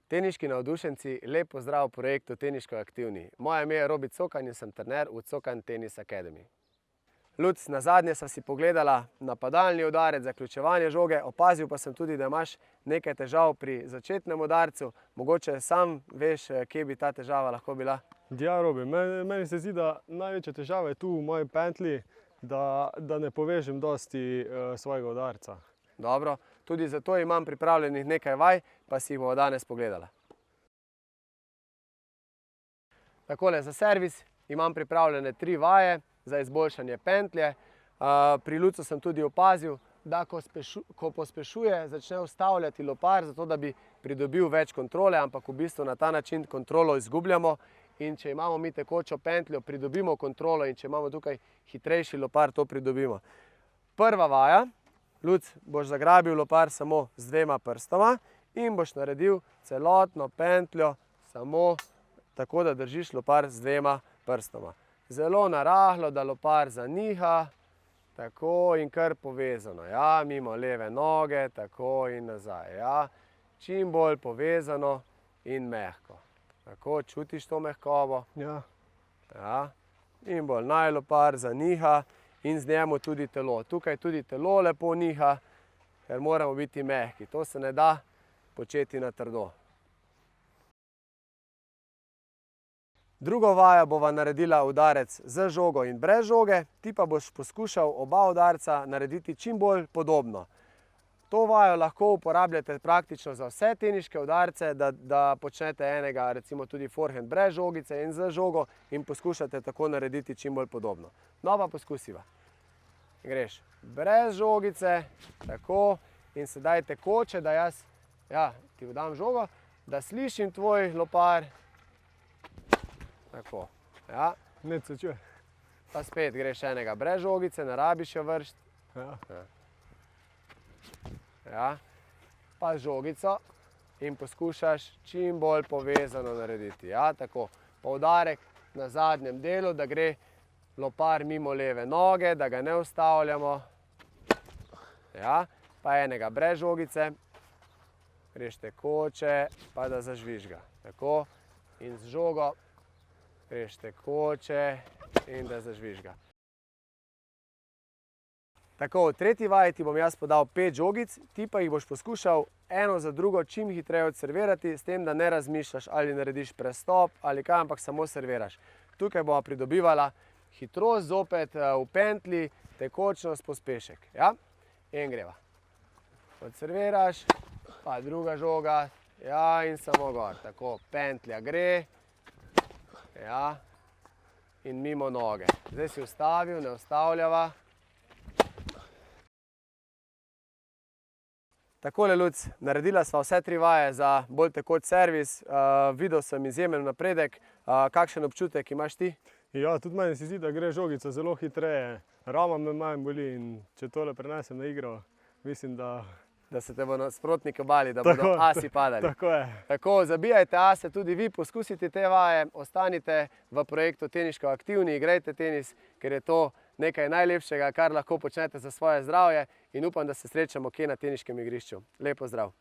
Teniški navdušenci, lep pozdrav v projektu Teniško aktivni. Moje ime je Robi Cokan in sem trener v Cokan Tennis Academy. Luc, nazadnje sva si pogledala napadalni udarec, zaključevanje žoge, opazil pa sem tudi, da imaš nekaj težav pri začetnem udarcu. Mogoče sam veš, kje bi ta težava lahko bila? Ja, Robi, meni se zdi, da največja težava je tu v moji pentlji, da ne povežem dosti svojega udarca. Dobro, tudi zato imam pripravljenih nekaj vaj, pa si jih bomo danes pogledala. Takole, za servis imam pripravljene 3 vaje za izboljšanje pentlje. Pri Lucu sem tudi opazil, da ko pospešuje, začne ustavljati lopar, zato da bi pridobil več kontrole, ampak v bistvu na ta način kontrolo izgubljamo. In če imamo mi tekočo pentljo, pridobimo kontrolo, in če imamo tukaj hitrejši lopar, to pridobimo. Prva vaja. Luc, boš zagrabil lopar samo z 2 prstoma in boš naredil celotno pentljo samo tako, da držiš lopar z 2 prstoma. Zelo narahlo, da lopar zaniha, tako in kar povezano. Ja, mimo leve noge, tako in nazaj. Ja, čim bolj povezano in mehko. Tako, čutiš to mehkobo? Ja. Ja, in bolj naj lopar zaniha. In z njemu tudi telo. Tukaj tudi telo lepo niha, ker moramo biti mehki. To se ne da početi na trdo. Drugo vajo bova naredila udarec z žogo in brez žoge, ti pa boš poskušal oba udarca narediti čim bolj podobno. To vajo lahko uporabljate praktično za vse teniške udarce, da počnete enega, recimo tudi forehand brez žogice in z žogo, in poskušate tako narediti čim bolj podobno. No, pa poskusiva. Greš brez žogice, tako, in sedaj tekoče, da jaz ti dam žogo, da slišim tvoj lopar. Tako, ja. Nič se čuje. Pa spet greš enega brez žogice, ne rabiš jo vršiti. Ja, pa z žogico in poskušaš čim bolj povezano narediti. Ja, tako, poudarek na zadnjem delu, da gre lopar mimo leve noge, da ga ne ustavljamo. Ja, pa enega brez žogice, greš tekoče, pa da zažvižga. Tako, in z žogo greš tekoče in da zažvižga. Tako, v tretji vaji ti bom jaz podal 5 žogic, ti pa jih boš poskušal eno za drugo čim hitreje odservirati, s tem, da ne razmišljaš, ali narediš prestop ali kaj, ampak samo serviraš. Tukaj bova pridobivala hitrost zopet v pentlji, tekočnost, pospešek. Ja, in greva. Odserviraš, pa druga žoga, ja, in samo gor. Tako, pentlja gre, ja, in mimo noge. Zdaj si ustavil, ne ustavljava. Takole, Luc, naredila sva vse 3 vaje za bolj tekoč servis. Videl sem izjemen napredek. Kakšen občutek imaš ti? Ja, tudi meni se zdi, da gre žogica zelo hitreje. Rama me manj boli, in če tole prenesem na igro, mislim, da se te bo nasprotniki bali, da bodo asi padali. Tako je. Tako, zabijajte ase tudi vi, poskusite te vaje, ostanite v projektu Teniško aktivni, igrajte tenis, ker je to nekaj najlepšega, kar lahko počnete za svoje zdravje, in upam, da se srečamo kje na teniškem igrišču. Lep pozdrav!